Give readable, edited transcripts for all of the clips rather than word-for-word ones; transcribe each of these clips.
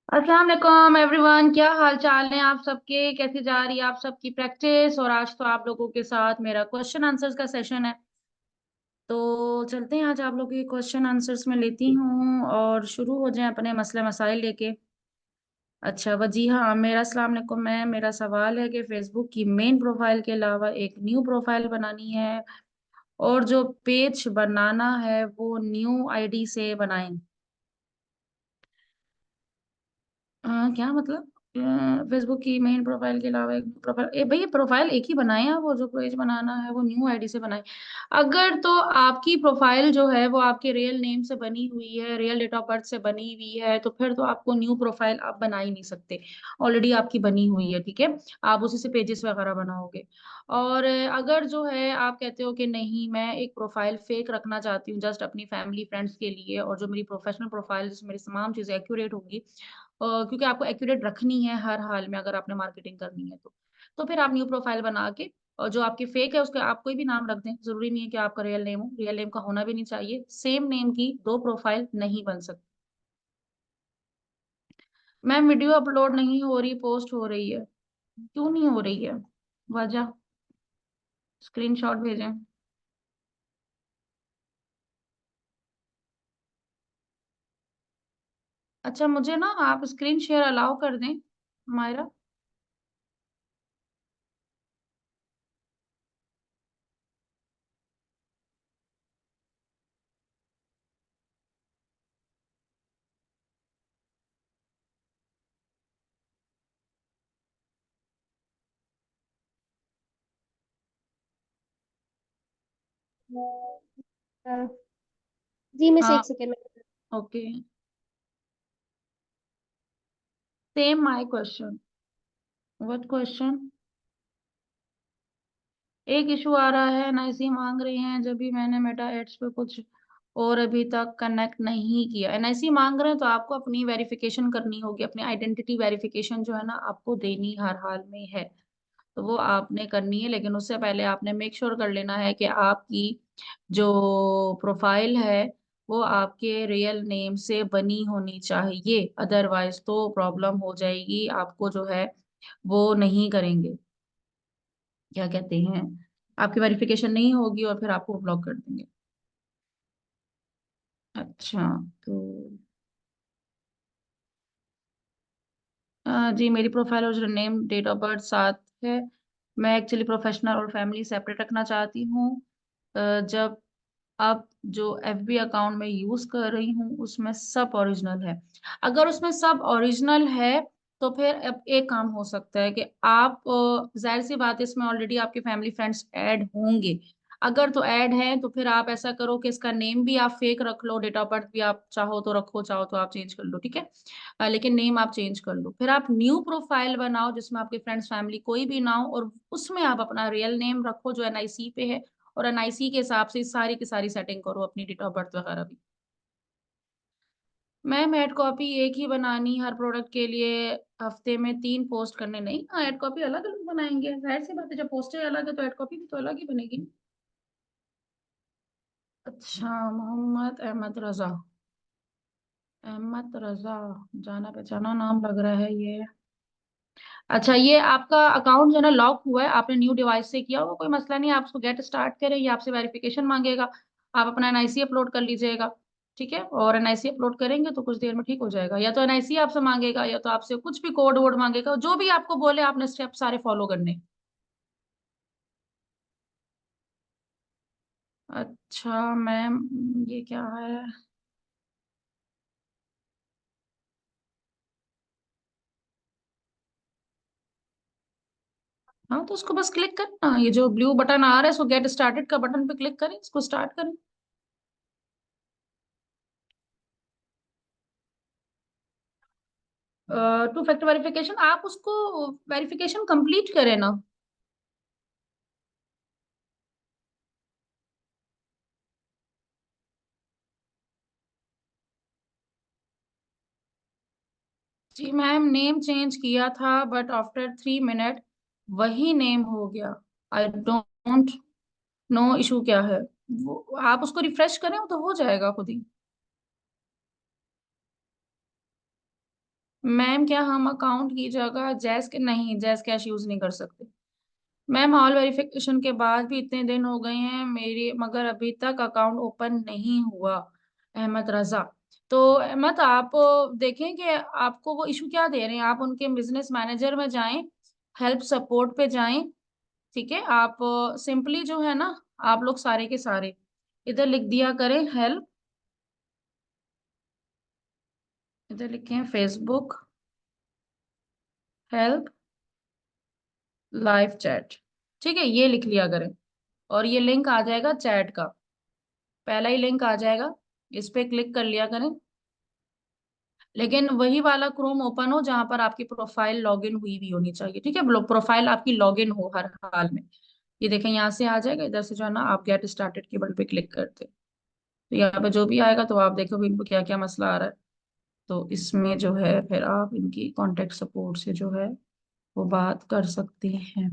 अस्सलाम वालेकुम एवरीवन, क्या हाल चाल है आप सबके? कैसी जा रही है आप सबकी प्रैक्टिस? और आज तो आप लोगों के साथ मेरा क्वेश्चन आंसर्स का सेशन है। तो चलते हैं, आज आप लोगों के क्वेश्चन आंसर्स में लेती हूँ और शुरू हो जाए अपने मसले मसाइल लेके। अच्छा वजी, हाँ मेरा अस्सलाम वालेकुम। मेरा सवाल है कि फेसबुक की मेन प्रोफाइल के अलावा एक न्यू प्रोफाइल बनानी है, और जो पेज बनाना है वो न्यू आईडी से बनाएं। क्या मतलब? फेसबुक की मेन प्रोफाइल के अलावा एक प्रोफाइल, भैया प्रोफाइल एक ही बनाए हैं, वो जो पेज बनाना है वो न्यू आईडी से बनाए। अगर तो आपकी प्रोफाइल जो है वो आपके रियल नेम से बनी हुई है, रियल डेट ऑफ बर्थ से बनी हुई है, तो फिर तो आपको न्यू प्रोफाइल आप बना ही नहीं सकते। ऑलरेडी आपकी बनी हुई है, ठीक है। आप उसी से पेजेस वगैरह बनाओगे। और अगर जो है आप कहते हो कि नहीं, मैं एक प्रोफाइल फेक रखना चाहती हूँ जस्ट अपनी फैमिली फ्रेंड्स के लिए, और जो मेरी प्रोफेशनल प्रोफाइल जिसमें मेरी तमाम चीजें एक्यूरेट होंगी, क्योंकि आपको एक्यूरेट रखनी है हर हाल में अगर आपने मार्केटिंग करनी है तो फिर आप न्यू प्रोफाइल बना के, और जो आपकी फेक है उसके आप कोई भी नाम रख दें, जरूरी नहीं है कि आपका रियल नेम हो, रियल नेम का होना भी नहीं चाहिए। सेम नेम की दो प्रोफाइल नहीं बन सकती। मैम वीडियो अपलोड नहीं हो रही, पोस्ट हो रही है। क्यों नहीं हो रही है? वजह? स्क्रीनशॉट भेजें। अच्छा मुझे ना आप स्क्रीन शेयर अलाउ कर दें, मायरा। जी मिस, हाँ। एक सेकेंड में। Okay. Same my question. What question? एक इशू आ रहा है, एनआईसी मांग रहे हैं, जब भी मैंने मेटा एड्स पे कुछ और अभी तक कनेक्ट नहीं किया। एनआईसी मांग रहे हैं तो आपको अपनी वेरिफिकेशन करनी होगी, अपनी आइडेंटिटी वेरिफिकेशन जो है ना आपको देनी हर हाल में है। तो वो आपने करनी है, लेकिन उससे पहले आपने मेक श्योर कर लेना है कि आपकी जो प्रोफाइल है वो आपके रियल नेम से बनी होनी चाहिए, अदरवाइज तो प्रॉब्लम हो जाएगी। आपको जो है वो नहीं करेंगे, क्या कहते हैं, आपकी वेरिफिकेशन नहीं होगी और फिर आपको ब्लॉक कर देंगे। अच्छा। तो जी मेरी प्रोफाइल और नेम डेट ऑफ बर्थ साथ है। मैं एक्चुअली प्रोफेशनल और फैमिली सेपरेट रखना चाहती हूँ। जब अब जो एफबी अकाउंट में यूज कर रही हूँ उसमें सब ओरिजिनल है। अगर उसमें सब ओरिजिनल है तो फिर अब एक काम हो सकता है कि आप, जाहिर सी बात है इसमें ऑलरेडी आपके फैमिली फ्रेंड्स ऐड होंगे। अगर तो ऐड है तो फिर आप ऐसा करो कि इसका नेम भी आप फेक रख लो, डेट ऑफ बर्थ भी आप चाहो तो रखो, चाहो तो आप चेंज कर लो, ठीक है। लेकिन नेम आप चेंज कर लो, फिर आप न्यू प्रोफाइल बनाओ जिसमें आपके फ्रेंड्स फैमिली कोई भी ना हो, और उसमें आप अपना रियल नेम रखो जो एनआईसी पे है, और एनआईसी के हिसाब से सारी की सारी सेटिंग करो अपनी डेट ऑफ बर्थ वगैरह भी। मैम ऐड कॉपी एक ही बनानी हर प्रोडक्ट के लिए, हफ्ते में 3 पोस्ट करने नहीं। हाँ ऐड कॉपी अलग अलग बनाएंगे, जाहिर सी बात है, जब पोस्टर अलग है तो ऐड कॉपी भी तो अलग ही बनेगी। अच्छा, मोहम्मद अहमद रजा। अहमद रजा, जाना पहचाना नाम लग रहा है ये। अच्छा, ये आपका अकाउंट जो है ना लॉक हुआ है, आपने न्यू डिवाइस से किया होगा, कोई मसला नहीं है, आप उसको गेट स्टार्ट करें, ये आपसे वेरिफिकेशन मांगेगा। आप अपना एनआईसी अपलोड कर लीजिएगा, ठीक है। और एनआईसी अपलोड करेंगे तो कुछ देर में ठीक हो जाएगा। या तो एनआईसी आपसे मांगेगा या तो आपसे कुछ भी कोड वोड मांगेगा, जो भी आपको बोले आपने स्टेप सारे फॉलो करने। अच्छा मैम, ये क्या है? हाँ तो उसको बस क्लिक करना, ये जो ब्लू बटन आ रहा है इसको गेट स्टार्टेड का बटन पे क्लिक करें, इसको स्टार्ट करें। टू फैक्टर वेरिफिकेशन, आप उसको वेरिफिकेशन कंप्लीट करें ना। जी मैम, नेम चेंज किया था बट आफ्टर 3 मिनट वही नेम हो गया। आई डोंट नो इशू क्या है। वो आप उसको रिफ्रेश करें तो हो जाएगा खुद ही। मैम क्या हम अकाउंट की जगह जैस के नहीं, जैस कैश यूज नहीं कर सकते। मैम ऑल वेरिफिकेशन के बाद भी इतने दिन हो गए हैं मेरी, मगर अभी तक अकाउंट ओपन नहीं हुआ। अहमद रजा। तो अहमद आप देखें कि आपको वो इशू क्या दे रहे हैं, आप उनके बिजनेस मैनेजर में जाएं, हेल्प सपोर्ट पे जाएं। ठीक है, आप सिंपली जो है ना, आप लोग सारे के सारे इधर लिख दिया करें हेल्प, इधर लिखे फेसबुक हेल्प लाइव चैट। ठीक है, ये लिख लिया करें, और ये लिंक आ जाएगा चैट का, पहला ही लिंक आ जाएगा, इस पे क्लिक कर लिया करें। लेकिन वही वाला क्रोम ओपन हो जहां पर आपकी प्रोफाइल लॉगिन हुई भी होनी चाहिए। ठीक है, प्रोफाइल आपकी लॉगिन हो हर हाल में। ये देखें यहाँ से आ जाएगा, इधर से जो है ना आप गेट स्टार्टेड के बटन पे क्लिक करते हैं, तो यहाँ पे जो भी आएगा तो आप देखो भी इनको क्या क्या मसला आ रहा है। तो इसमें जो है फिर आप इनकी कांटेक्ट सपोर्ट से जो है वो बात कर सकते हैं।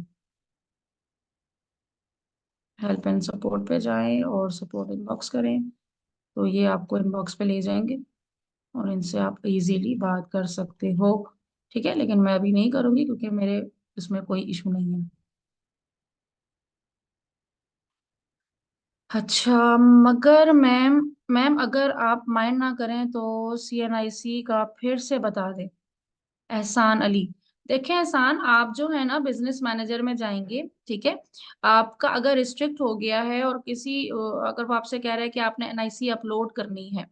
हेल्प एंड सपोर्ट पे जाएं और सपोर्ट इनबॉक्स करें, तो ये आपको इनबॉक्स पे ले जाएंगे और इनसे आप इजीली बात कर सकते हो। ठीक है, लेकिन मैं अभी नहीं करूंगी क्योंकि मेरे इसमें कोई इशू नहीं है। अच्छा, मगर मैम, मैम अगर आप माइंड ना करें तो सीएनआईसी का फिर से बता दें। एहसान अली। देखें एहसान, आप जो है ना बिजनेस मैनेजर में जाएंगे, ठीक है, आपका अगर रिस्ट्रिक्ट हो गया है और किसी अगर वो आपसे कह रहा है कि आपने एनआईसी अपलोड करनी है,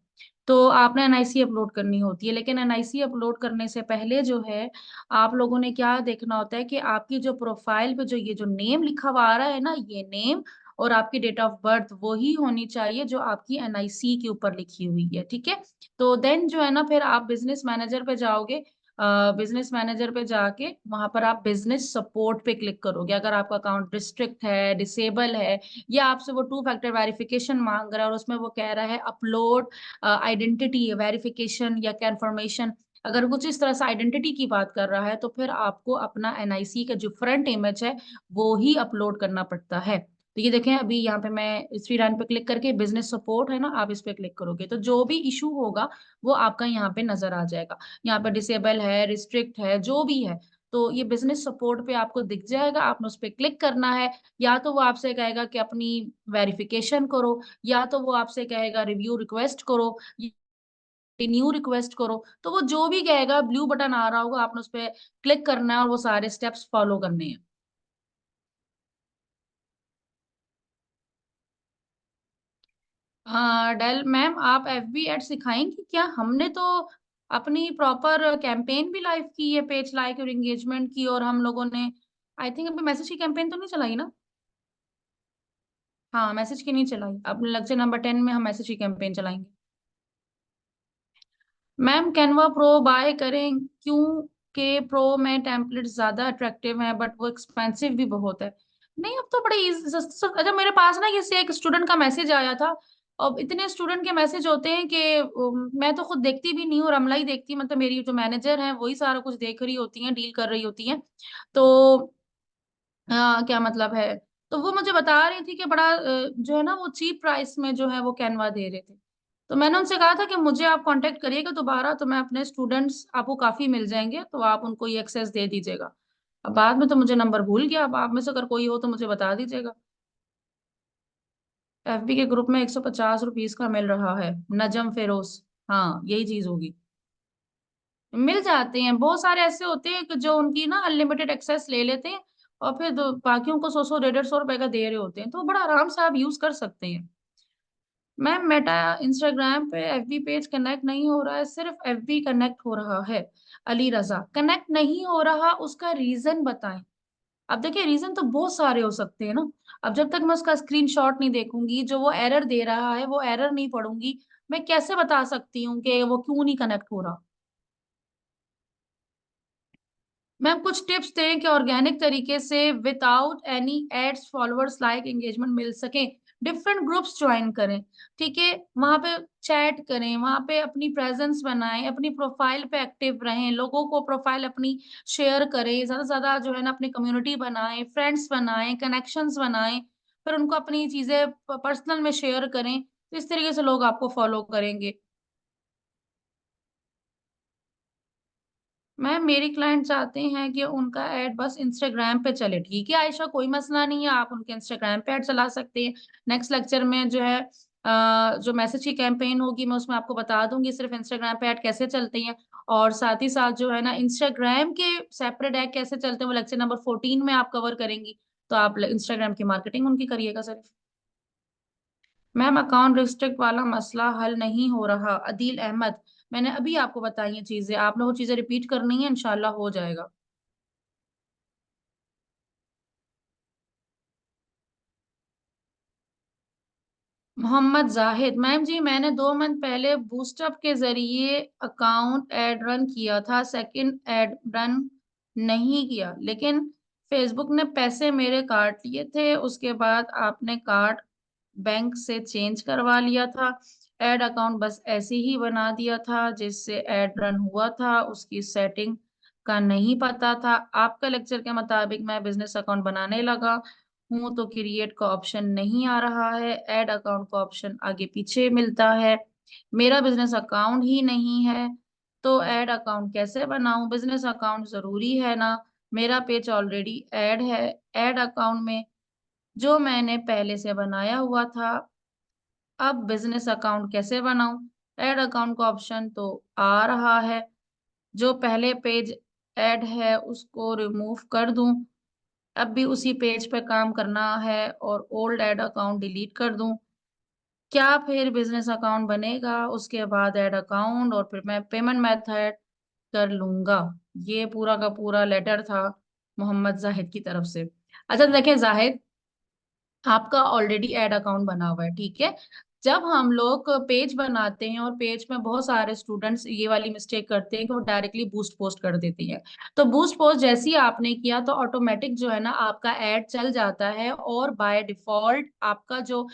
तो आपने एनआईसी अपलोड करनी होती है। लेकिन एनआईसी अपलोड करने से पहले जो है आप लोगों ने क्या देखना होता है कि आपकी जो प्रोफाइल पे जो ये जो नेम लिखा हुआ आ रहा है ना, ये नेम और आपकी डेट ऑफ बर्थ वही होनी चाहिए जो आपकी एनआईसी के ऊपर लिखी हुई है। ठीक है, तो देन जो है ना फिर आप बिजनेस मैनेजर पे जाओगे, बिजनेस मैनेजर पे जाके वहां पर आप बिजनेस सपोर्ट पे क्लिक करोगे। अगर आपका अकाउंट रिस्ट्रिक्ट है, डिसेबल है, या आपसे वो टू फैक्टर वेरिफिकेशन मांग रहा है और उसमें वो कह रहा है अपलोड आइडेंटिटी वेरिफिकेशन या कंफर्मेशन, अगर कुछ इस तरह से आइडेंटिटी की बात कर रहा है, तो फिर आपको अपना एनआईसी का जो फ्रंट इमेज है वो ही अपलोड करना पड़ता है। तो ये देखें, अभी यहाँ पे मैं थ्री लाइन पे क्लिक करके बिजनेस सपोर्ट है ना, आप इस पे क्लिक करोगे तो जो भी इशू होगा वो आपका यहाँ पे नजर आ जाएगा। यहाँ पे डिसेबल है, रिस्ट्रिक्ट है, जो भी है, तो ये बिजनेस सपोर्ट पे आपको दिख जाएगा, आपने उस पर क्लिक करना है। या तो वो आपसे कहेगा कि अपनी वेरिफिकेशन करो, या तो वो आपसे कहेगा रिव्यू रिक्वेस्ट करो, न्यू रिक्वेस्ट करो, तो वो जो भी कहेगा ब्लू बटन आ रहा होगा, आपने उस पर क्लिक करना है और वो सारे स्टेप्स फॉलो करने हैं। हाँ डेल मैम, आप एफबी एड सिखाएंगी क्या? हमने तो अपनी प्रॉपर कैंपेन भी लाइव की है, पेज लाइक और एंगेजमेंट की, और हम लोगों ने आई थिंक अभी मैसेज की कैंपेन तो नहीं चलाई ना? हाँ, मैसेज की नहीं चलाई, अब लेक्चर नंबर 10 में हम मैसेज की कैंपेन चलाएंगे। मैम कैनवा प्रो बाय करें क्यों? के प्रो में टेम्पलेट ज्यादा अट्रैक्टिव है बट वो एक्सपेंसिव भी बहुत है। नहीं, अब तो बड़े अच्छा, मेरे पास ना किसी एक स्टूडेंट का मैसेज आया था। अब इतने स्टूडेंट के मैसेज होते हैं कि मैं तो खुद देखती भी नहीं हूँ, रमला ही देखती, मतलब मेरी जो मैनेजर है वही सारा कुछ देख रही होती हैं, डील कर रही होती हैं। तो क्या मतलब है, तो वो मुझे बता रही थी कि बड़ा जो है ना वो चीप प्राइस में जो है वो कैनवा दे रहे थे। तो मैंने उनसे कहा था कि मुझे आप कांटेक्ट करिएगा दोबारा, तो मैं अपने स्टूडेंट्स आपको काफी मिल जाएंगे, तो आप उनको ये एक्सेस दे दीजिएगा। अब बाद में तो मुझे नंबर भूल गया, अब आप में से अगर कोई हो तो मुझे बता दीजिएगा। एफबी के ग्रुप में 150 रुपीज का मिल रहा है, नजम फेरोज। हाँ, यही चीज होगी। मिल जाते हैं, बहुत सारे ऐसे होते हैं कि जो उनकी ना अनलिमिटेड एक्सेस ले लेते हैं और फिर बाकियों को 100 100 150 रुपए का दे रहे होते हैं, तो बड़ा आराम से आप यूज कर सकते हैं। मैम मेटा इंस्टाग्राम पे एफबी पेज कनेक्ट नहीं हो रहा है, सिर्फ एफबी कनेक्ट हो रहा है। अली रजा, कनेक्ट नहीं हो रहा, उसका रीजन बताएं। अब देखिए, रीजन तो बहुत सारे हो सकते हैं ना। अब जब तक मैं उसका स्क्रीनशॉट नहीं देखूंगी, जो वो एरर दे रहा है वो एरर नहीं पढ़ूंगी, मैं कैसे बता सकती हूँ कि वो क्यों नहीं कनेक्ट हो रहा। मैम कुछ टिप्स दें कि ऑर्गेनिक तरीके से without any ads followers like engagement मिल सके। डिफरेंट ग्रुप्स ज्वाइन करें, ठीक है, वहां पे चैट करें, वहां पे अपनी प्रेजेंस बनाएं, अपनी प्रोफाइल पे एक्टिव रहें, लोगों को प्रोफाइल अपनी शेयर करें, ज्यादा से ज्यादा जो है ना अपनी कम्युनिटी बनाएं, फ्रेंड्स बनाएं, कनेक्शंस बनाएं, फिर उनको अपनी चीजें पर्सनल में शेयर करें, तो इस तरीके से लोग आपको फॉलो करेंगे। मैम मेरी क्लाइंट चाहते हैं कि उनका ऐड बस इंस्टाग्राम पे चले। ठीक है आयशा, कोई मसला नहीं है, आप उनके इंस्टाग्राम पे ऐड चला सकते हैं। नेक्स्ट लेक्चर में जो है जो मैसेज की कैंपेन होगी मैं उसमें आपको बता दूंगी सिर्फ इंस्टाग्राम पे ऐड कैसे चलते हैं। और साथ ही साथ जो है ना इंस्टाग्राम के सेपरेट ऐड कैसे चलते हैं वो लेक्चर नंबर 14 में आप कवर करेंगी। तो आप इंस्टाग्राम की मार्केटिंग उनकी करिएगा सिर्फ। मैम अकाउंट रिस्ट्रिक्ट वाला मसला हल नहीं हो रहा, अदील अहमद। मैंने अभी आपको बताई हैं चीजें, आपने वो चीजें रिपीट करनी है, इंशाल्लाह हो जाएगा। मोहम्मद जाहिद, मैम जी मैंने 2 मंथ पहले बूस्टअप के जरिए अकाउंट ऐड रन किया था, सेकंड ऐड रन नहीं किया, लेकिन फेसबुक ने पैसे मेरे काट लिए थे। उसके बाद आपने कार्ड बैंक से चेंज करवा लिया था। ऐड अकाउंट बस ऐसे ही बना दिया था, जिससे ऐड रन हुआ था उसकी सेटिंग का नहीं पता था। आपका लेक्चर के मुताबिक मैं बिजनेस अकाउंट बनाने लगा हूँ तो क्रिएट का ऑप्शन नहीं आ रहा है, ऐड अकाउंट का ऑप्शन आगे पीछे मिलता है। मेरा बिजनेस अकाउंट ही नहीं है, तो ऐड अकाउंट कैसे बनाऊं? बिजनेस अकाउंट जरूरी है ना? मेरा पेज ऑलरेडी ऐड है ऐड अकाउंट में, जो मैंने पहले से बनाया हुआ था। अब बिजनेस अकाउंट कैसे बनाऊं? ऐड अकाउंट का ऑप्शन तो आ रहा है, जो पहले पेज ऐड है उसको रिमूव कर दूं? अब भी उसी पेज पे काम करना है और ओल्ड ऐड अकाउंट डिलीट कर दूं? क्या फिर बिजनेस अकाउंट बनेगा? उसके बाद ऐड अकाउंट और फिर मैं पेमेंट मेथड कर लूंगा। ये पूरा का पूरा लेटर था मोहम्मद जाहिद की तरफ से। अच्छा देखिए जाहिद, आपका ऑलरेडी ऐड अकाउंट बना हुआ है, ठीक है। जब हम लोग पेज बनाते हैं और पेज में बहुत सारे स्टूडेंट्स ये वाली मिस्टेक करते हैं कि वो डायरेक्टली बूस्ट पोस्ट कर देती हैं। तो बूस्ट पोस्ट जैसे ही आपने किया तो ऑटोमेटिक जो है ना आपका ऐड चल जाता है, और बाय डिफॉल्ट आपका जो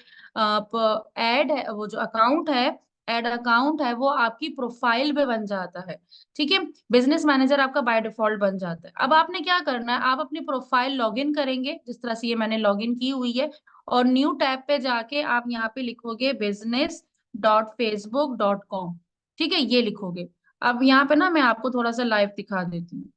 ऐड है, वो जो अकाउंट है, ऐड अकाउंट है, वो आपकी प्रोफाइल पे बन जाता है। ठीक है, बिजनेस मैनेजर आपका बाय डिफॉल्ट बन जाता है। अब आपने क्या करना है, आप अपनी प्रोफाइल लॉगिन करेंगे जिस तरह से ये मैंने लॉगिन की हुई है, और न्यू टैब पे जाके आप यहाँ पे लिखोगे business.facebook.com। ठीक है, ये लिखोगे। अब यहाँ पे ना मैं आपको थोड़ा सा लाइव दिखा देती हूँ।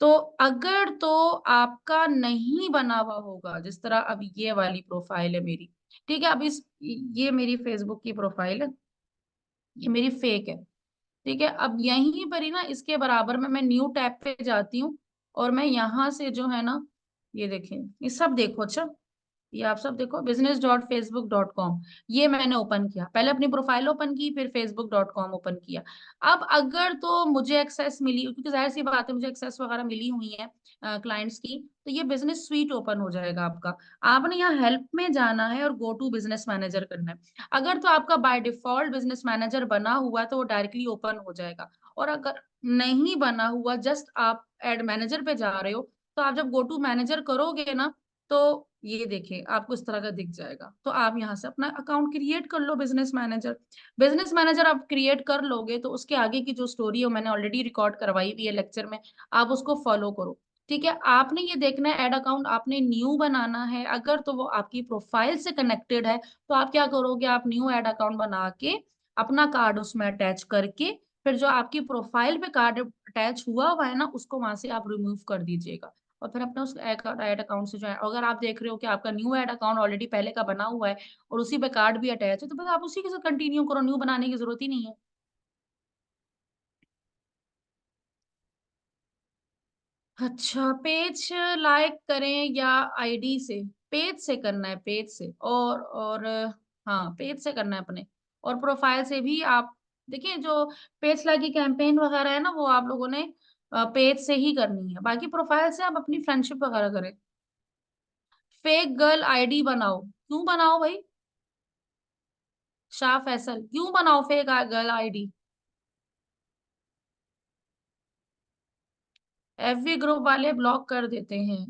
तो अगर तो आपका नहीं बना हुआ होगा, जिस तरह अब ये वाली प्रोफाइल है मेरी, ठीक है, अब इस ये मेरी फेसबुक की प्रोफाइल है, ये मेरी फेक है। ठीक है, अब यहीं पर ही ना इसके बराबर में मैं न्यू टैब पे जाती हूँ, और मैं यहाँ से जो है ना, ये देखें, ये सब देखो। अच्छा, ये आप सब देखो, business.facebook.com, ये मैंने ओपन किया, पहले अपनी प्रोफाइल ओपन की फिर facebook.com ओपन किया। अब अगर तो मुझे एक्सेस मिली, क्योंकि जाहिर सी बात है मुझे एक्सेस वगैरह मिली हुई है क्लाइंट्स की, तो ये बिजनेस स्वीट ओपन हो जाएगा आपका। आपने यहाँ हेल्प में जाना है और गो टू बिजनेस मैनेजर करना है। अगर तो आपका बाय डिफॉल्ट बिजनेस मैनेजर बना हुआ है तो वो डायरेक्टली ओपन हो जाएगा, और अगर नहीं बना हुआ, जस्ट आप एड मैनेजर पे जा रहे हो, तो आप जब गो टू मैनेजर करोगे ना, तो ये देखिए आपको इस तरह का दिख जाएगा। तो आप यहाँ से अपना अकाउंट क्रिएट कर लो बिजनेस मैनेजर। बिजनेस मैनेजर आप क्रिएट कर लोगे तो उसके आगे की जो स्टोरी है मैंने ऑलरेडी रिकॉर्ड करवाई हुई है लेक्चर में, आप उसको फॉलो करो। ठीक है, आपने ये देखना है ऐड अकाउंट आपने न्यू बनाना है, अगर तो वो आपकी प्रोफाइल से कनेक्टेड है तो आप क्या करोगे, आप न्यू ऐड अकाउंट बना के अपना कार्ड उसमें अटैच करके, फिर जो आपकी प्रोफाइल पे कार्ड अटैच हुआ हुआ है ना उसको वहां से आप रिमूव कर दीजिएगा। और फिर अपने उस ऐड अकाउंट से जो है, अगर आप देख रहे हो कि आपका न्यू ऐड अकाउंट ऑलरेडी पहले का बना हुआ है और उसी पे कार्ड भी अटैच है, तो बस आप उसी के साथ कंटिन्यू करो, न्यू बनाने की जरूरत ही नहीं है। अच्छा, पेज लाइक करें या आईडी से? पेज से करना है, पेज से, और हाँ पेज से करना है अपने। और प्रोफाइल से भी आप देखिए, जो पेज लाइक की कैंपेन वगैरह है ना वो आप लोगों ने पेज से ही करनी है, बाकी प्रोफाइल से आप अपनी फ्रेंडशिप वगैरह करें। फेक गर्ल आईडी बनाओ, क्यों बनाओ भाई? शाह फैसल, क्यों बनाओ fake girl ID? FB group वाले ब्लॉक कर देते हैं।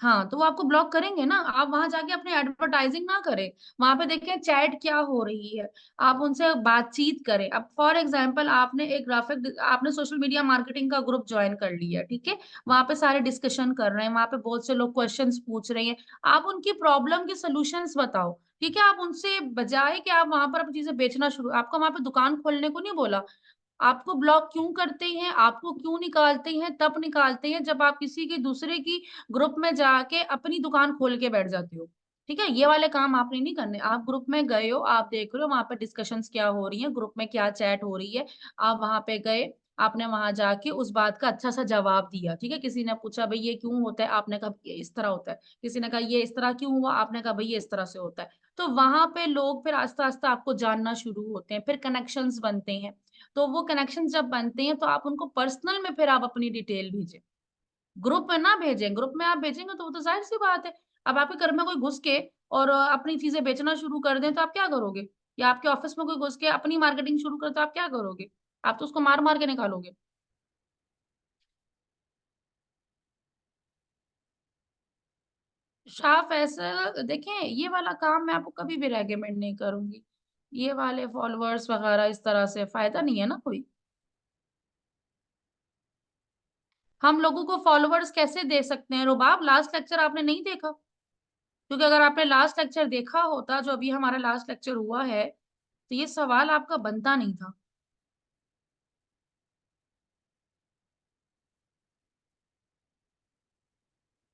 हाँ, तो वो आपको ब्लॉक करेंगे ना, आप वहां जाके अपने एडवर्टाइजिंग ना करें, वहां पे देखें चैट क्या हो रही है, आप उनसे बातचीत करें। अब फॉर एग्जांपल आपने एक ग्राफिक, आपने सोशल मीडिया मार्केटिंग का ग्रुप ज्वाइन कर लिया, ठीक है, वहां पे सारे डिस्कशन कर रहे हैं, वहां पे बहुत से लोग क्वेश्चंस पूछ रहे हैं, आप उनकी प्रॉब्लम के सोल्यूशंस बताओ। ठीक है, आप उनसे बजाय कि आप वहां पर अपनी चीजें बेचना शुरू, आपको वहां पे दुकान खोलने को नहीं बोला, आपको ब्लॉक क्यों करते हैं, आपको क्यों निकालते हैं? तब निकालते हैं जब आप किसी की दूसरे की ग्रुप में जाके अपनी दुकान खोल के बैठ जाते हो। ठीक है, ये वाले काम आपने नहीं करने। आप ग्रुप में गए हो, आप देख रहे हो वहां पे डिस्कशंस क्या हो रही है, ग्रुप में क्या चैट हो रही है, आप वहां पे गए, आपने वहां जाके उस बात का अच्छा सा जवाब दिया। ठीक है, किसी ने पूछा भाई ये क्यों होता है, आपने कहा ये इस तरह होता है। किसी ने कहा ये इस तरह क्यों हुआ, आपने कहा भाई ये इस तरह से होता है। तो वहां पे लोग फिर आस्ता आस्ता आपको जानना शुरू होते हैं, फिर कनेक्शंस बनते हैं। तो वो कनेक्शंस जब बनते हैं तो आप उनको पर्सनल में फिर आप अपनी डिटेल भेजें, ग्रुप में ना भेजें। ग्रुप में आप भेजेंगे तो वो तो जाहिर सी बात है, अब आपके घर में कोई घुस के और अपनी चीजें बेचना शुरू कर दें तो आप क्या करोगे? या आपके ऑफिस में कोई घुस के अपनी मार्केटिंग शुरू करे तो आप क्या करोगे? आप तो उसको मार मार के निकालोगे। शाह फैसल देखें, ये वाला काम मैं आपको कभी भी रेकमेंड नहीं करूंगी। ये वाले फॉलोअर्स वगैरह इस तरह से फायदा नहीं है ना कोई। हम लोगों को फॉलोअर्स कैसे दे सकते हैं रुबाब? लास्ट लेक्चर आपने नहीं देखा? क्योंकि अगर आपने लास्ट लेक्चर देखा होता, जो अभी हमारा लास्ट लेक्चर हुआ है, तो ये सवाल आपका बनता नहीं था।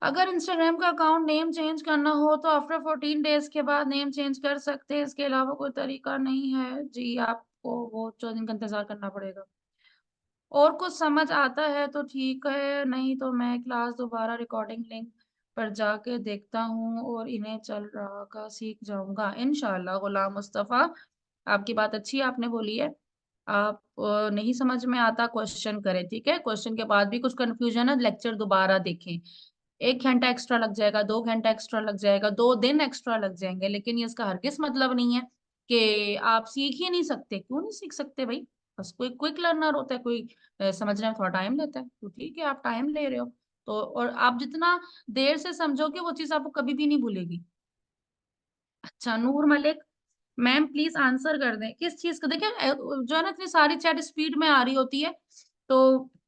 अगर इंस्टाग्राम का अकाउंट नेम चेंज करना हो तो आफ्टर 14 डेज के बाद नेम चेंज कर सकते हैं, इसके अलावा कोई तरीका नहीं है जी। आपको वो 14 दिन का इंतजार करना पड़ेगा। और कुछ समझ आता है तो ठीक है, नहीं तो मैं क्लास दोबारा रिकॉर्डिंग लिंक पर जाके देखता हूँ और इन्हें चल रहा का सीख जाऊंगा इंशाल्लाह। गुलाम मुस्तफा, आपकी बात अच्छी आपने बोली है। आप नहीं समझ में आता क्वेश्चन करें, ठीक है? क्वेश्चन के बाद भी कुछ कंफ्यूजन है, लेक्चर दोबारा देखें। 1 घंटा एक्स्ट्रा लग जाएगा, 2 घंटा एक्स्ट्रा लग जाएगा, 2 दिन एक्स्ट्रा लग जाएंगे, लेकिन ये इसका हरगिज मतलब नहीं है कि आप सीख ही नहीं सकते। क्यों नहीं सीख सकते भाई? बस कोई क्विक लर्नर होता है, कोई समझने में थोड़ा टाइम लेता है, तो ठीक है आप टाइम ले रहे हो। तो और आप जितना देर से समझोगे वो चीज आपको कभी भी नहीं भूलेगी। अच्छा नूर मलिक, मैम प्लीज आंसर कर दें किस चीज का। देखिए जो है ना, इतनी सारी चैट स्पीड में आ रही होती है तो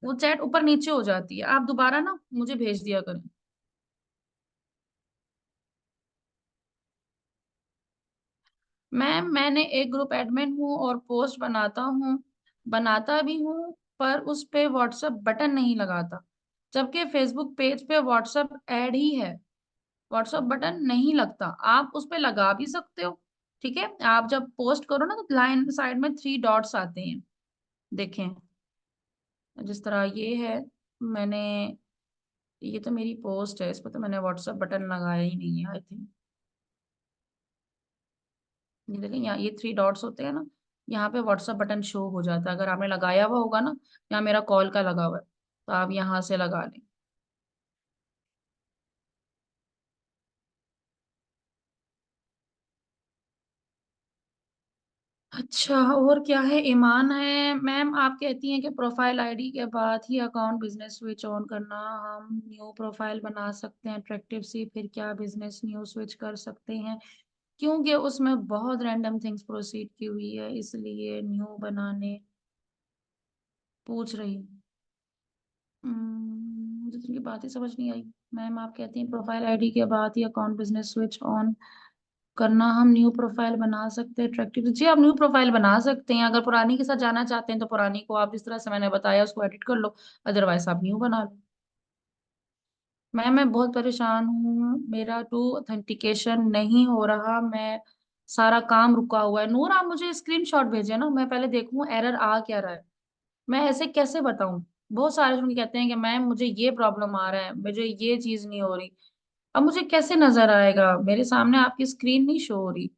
वो चैट ऊपर नीचे हो जाती है। आप दोबारा ना मुझे भेज दिया करें। मैंने एक ग्रुप एडमिन हूँ और पोस्ट बनाता हूँ, बनाता भी हूँ, पर उस पे व्हाट्सएप बटन नहीं लगाता, जबकि फेसबुक पेज पे व्हाट्सएप ऐड ही है, व्हाट्सएप बटन नहीं लगता। आप उस पे लगा भी सकते हो। ठीक है, आप जब पोस्ट करो ना तो लाइन साइड में 3 डॉट्स आते हैं, देखें जिस तरह ये है। मैंने, ये तो मेरी पोस्ट है, इस पर तो मैंने व्हाट्सएप बटन लगाया ही नहीं है आई थिंक। ये देखें यहाँ ये 3 डॉट्स होते हैं ना, यहाँ पे व्हाट्सएप बटन शो हो जाता है। अगर आपने लगाया हुआ होगा ना, यहाँ मेरा कॉल का लगा हुआ है, तो आप यहाँ से लगा लें। अच्छा और क्या है? ईमान है मैम, आप कहती हैं कि प्रोफाइल आईडी के बाद ही अकाउंट बिजनेस स्विच ऑन करना, हम न्यू प्रोफाइल बना सकते हैं अट्रैक्टिव सी, फिर क्या बिजनेस न्यू स्विच कर सकते हैं? क्योंकि उसमें बहुत रैंडम थिंग्स प्रोसीड की हुई है, इसलिए न्यू बनाने पूछ रही हूँ। मुझे तो उनकी बात ही समझ नहीं आई। मैम आप कहती हैं प्रोफाइल आईडी के बाद ही अकाउंट बिजनेस स्विच ऑन करना, हम न्यू प्रोफाइल बना सकते हैं अट्रैक्टिव। जी आप न्यू प्रोफाइल बना सकते हैं, अगर पुरानी के साथ जाना चाहते हैं तो पुरानी को आप जिस तरह से मैंने बताया उसको एडिट कर लो, अदरवाइज आप न्यू बना लो। मैं बहुत परेशान हूँ, मेरा टू ऑथेंटिकेशन नहीं हो रहा, मैं सारा काम रुका हुआ है। नूर आप मुझे स्क्रीनशॉट भेजे ना, मैं पहले देखूं एरर आ क्या रहा है। मैं ऐसे कैसे बताऊं? बहुत सारे लोग कहते हैं कि मैम मुझे ये प्रॉब्लम आ रहा है, मुझे ये चीज नहीं हो रही। अब मुझे कैसे नजर आएगा? मेरे सामने आपकी स्क्रीन नहीं शो हो रही।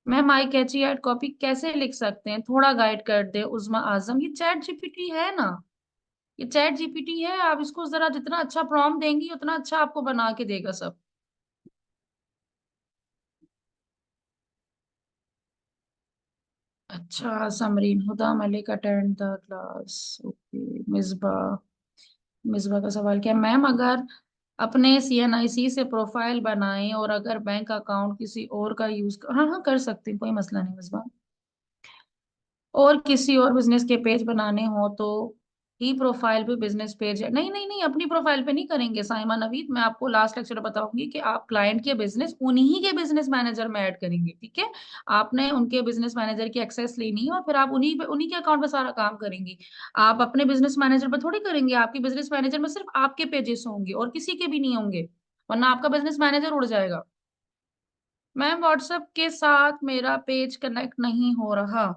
Ma'am AI catchy ad copy कैसे लिख सकते हैं, थोड़ा गाइड कर दे उस्मा आजम। ये चैट जीपीटी है ना, ये चैट जीपीटी है, आप इसको जरा जितना अच्छा प्रॉम्प्ट देंगी उतना अच्छा आपको बना के देगा सब। अच्छा Samreen Huda Malik attend the class, okay. Misbah, Misbah का सवाल क्या है? मैम अगर अपने सीएनआईसी से प्रोफाइल बनाएं और अगर बैंक अकाउंट किसी और का यूज कर, हाँ हाँ कर सकते हैं, कोई मसला नहीं मिसबा। और किसी और बिजनेस के पेज बनाने हो तो ही प्रोफाइल पे बिजनेस पेज है, नहीं नहीं नहीं, अपनी प्रोफाइल पे नहीं करेंगे साइमा नवीद। मैं आपको लास्ट लेक्चर में बताऊंगी कि आप क्लाइंट के बिजनेस उन्हीं के बिजनेस मैनेजर में ऐड करेंगे, ठीक है। आपने उनके बिजनेस मैनेजर की एक्सेस लेनी है और फिर आप उन्हीं के अकाउंट पे सारा काम करेंगी। आप अपने बिजनेस मैनेजर पे थोड़ी करेंगे। आपके बिजनेस मैनेजर में सिर्फ आपके पेजेस होंगे और किसी के भी नहीं होंगे, वरना आपका बिजनेस मैनेजर उड़ जाएगा। मैम व्हाट्सएप के साथ मेरा पेज कनेक्ट नहीं हो रहा।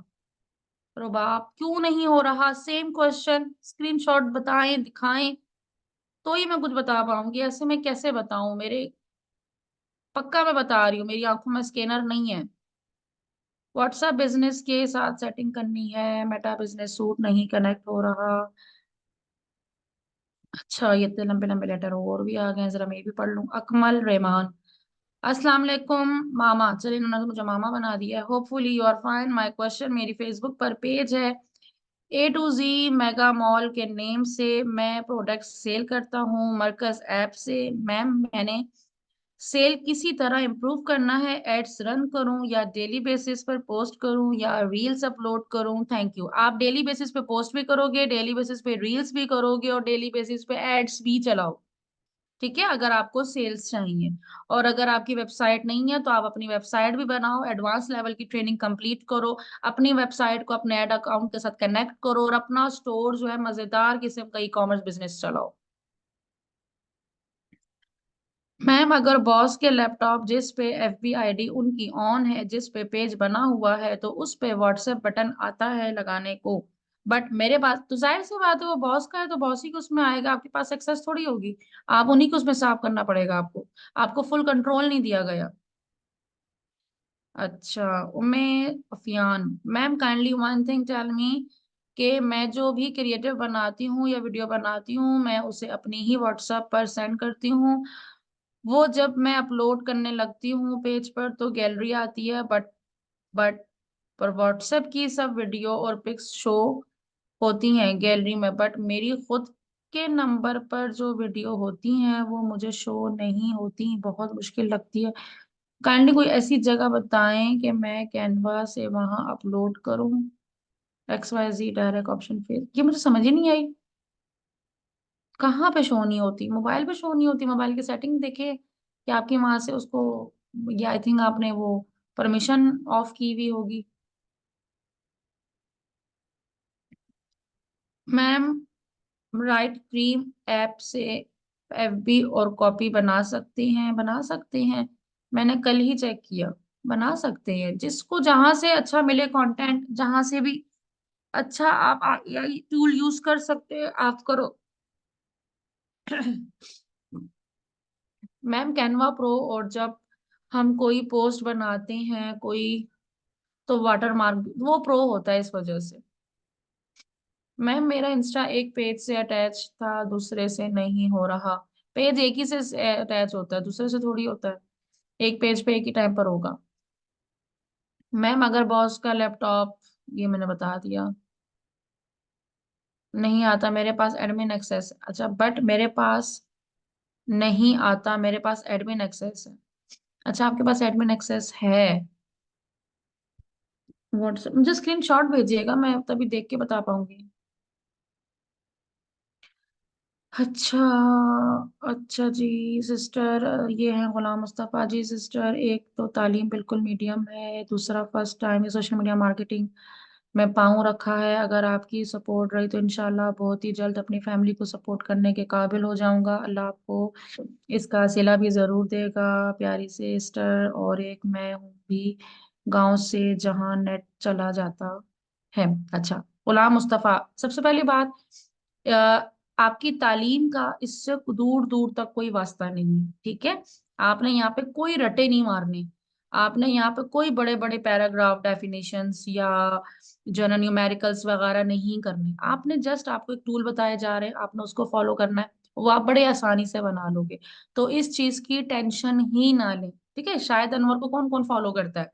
रुबाब, क्यों नहीं हो रहा? सेम क्वेश्चन, स्क्रीनशॉट बताएं, दिखाएं, तो ही मैं कुछ बता पाऊंगी। ऐसे मैं कैसे बताऊं? मेरे पक्का मैं बता रही हूँ, मेरी आंखों में स्कैनर नहीं है। व्हाट्सएप बिजनेस के साथ सेटिंग करनी है, मेटा बिजनेस सूट नहीं कनेक्ट हो रहा। अच्छा, ये इतने लंबे लंबे लेटर और भी आ गए हैं, जरा मैं ये भी पढ़ लूं। अकमल रहमान, अस्सलाम वालेकुम मामा, चलिए इन्होंने तो मुझे मामा बना दिया है। Hopefully you are fine. My question, मेरी फेसबुक पर पेज है A to Z mega mall के नेम से, मैं प्रोडक्ट सेल करता हूँ मरकज ऐप से। मैम मैंने सेल किसी तरह इम्प्रूव करना है, एड्स रन करूं या डेली बेसिस पर पोस्ट करूं या रील्स अपलोड करूं? Thank you. आप डेली बेसिस पे पोस्ट भी करोगे, डेली बेसिस पे रील्स भी करोगे और डेली बेसिस पे एड्स भी चलाओ, ठीक है, अगर आपको सेल्स चाहिए। और अगर आपकी वेबसाइट नहीं है तो आप अपनी वेबसाइट भी बनाओ, एडवांस लेवल की ट्रेनिंग कंप्लीट करो, अपनी वेबसाइट को अपने एड अकाउंट के साथ कनेक्ट करो और अपना स्टोर जो है मजेदार किस्म का ई कॉमर्स बिजनेस चलाओ। मैम अगर बॉस के लैपटॉप जिस पे FB ID उनकी ऑन है, जिस पे पेज बना हुआ है, तो उस पे व्हाट्सएप बटन आता है लगाने को, बट मेरे पास, तो जाहिर सी बात है वो बॉस का है तो बॉस ही को उसमें आएगा, आपके पास एक्सेस थोड़ी होगी। आप उन्हीं को उसमें साफ करना पड़ेगा आपको। आपको फुल कंट्रोल नहीं दिया गया। अच्छा, Ume Afiyan, ma'am kindly one thing tell me कि मैं जो भी क्रिएटिव बनाती हूँ या वीडियो बनाती हूँ, मैं उसे अपनी ही व्हाट्सएप पर सेंड करती हूँ। वो जब मैं अपलोड करने लगती हूँ पेज पर तो गैलरी आती है, बट पर व्हाट्सएप की सब वीडियो और पिक्स शो होती हैं गैलरी में, बट मेरी खुद के नंबर पर जो वीडियो होती हैं वो मुझे शो नहीं होती, बहुत मुश्किल लगती है। काइंडली कोई ऐसी जगह बताएं कि मैं कैनवा से वहां अपलोड करूं। XYZ डायरेक्ट ऑप्शन फिर, ये मुझे समझ ही नहीं आई। कहाँ पे शो नहीं होती? मोबाइल पे शो नहीं होती? मोबाइल की सेटिंग देखे कि आपकी वहां से उसको, या आई थिंक आपने वो परमिशन ऑफ की हुई होगी। मैम राइट क्रीम ऐप से FB और कॉपी बना सकते हैं, बना सकते हैं, मैंने कल ही चेक किया, बना सकते हैं, जिसको जहां से अच्छा मिले कंटेंट, जहां से भी अच्छा आप AI टूल यूज कर सकते हैं, आप करो। मैम कैनवा प्रो, और जब हम कोई पोस्ट बनाते हैं कोई, तो वाटर मार्क वो प्रो होता है इस वजह से। मैम मेरा इंस्टा एक पेज से अटैच था, दूसरे से नहीं हो रहा। पेज एक ही से अटैच होता है, दूसरे से थोड़ी होता है। एक पेज पे एक ही टाइम पर होगा। मैम अगर बॉस का लैपटॉप, ये मैंने बता दिया, नहीं आता मेरे पास एडमिन एक्सेस, अच्छा बट मेरे पास नहीं आता, मेरे पास एडमिन एक्सेस है। अच्छा, आपके पास एडमिन एक्सेस है? व्हाट्सएप मुझे स्क्रीनशॉट भेजिएगा, मैं तभी देख के बता पाऊंगी। अच्छा, अच्छा जी सिस्टर, ये है गुलाम मुस्तफ़ा जी सिस्टर। एक तो तालीम बिल्कुल मीडियम है, दूसरा फर्स्ट टाइम ये सोशल मीडिया मार्केटिंग में पाँव रखा है। अगर आपकी सपोर्ट रही तो इंशाल्लाह बहुत ही जल्द अपनी फैमिली को सपोर्ट करने के काबिल हो जाऊंगा। अल्लाह आपको इसका सिला भी जरूर देगा, प्यारी सिस्टर। और एक मैं हूँ भी गांव से जहाँ नेट चला जाता है। अच्छा, गुलाम मुस्तफा, सबसे पहली बात, आपकी तालीम का इससे दूर दूर तक कोई वास्ता नहीं है, ठीक है। आपने यहाँ पे कोई रटे नहीं मारने, आपने यहाँ पे कोई बड़े बड़े पैराग्राफ डेफिनेशंस या जो है ना न्यूमेरिकल्स वगैरह नहीं करने। आपने जस्ट, आपको एक टूल बताया जा रहे हैं, आपने उसको फॉलो करना है, वो आप बड़े आसानी से बना लोगे। तो इस चीज की टेंशन ही ना लें, ठीक है। शायद अनवर को कौन कौन फॉलो करता है?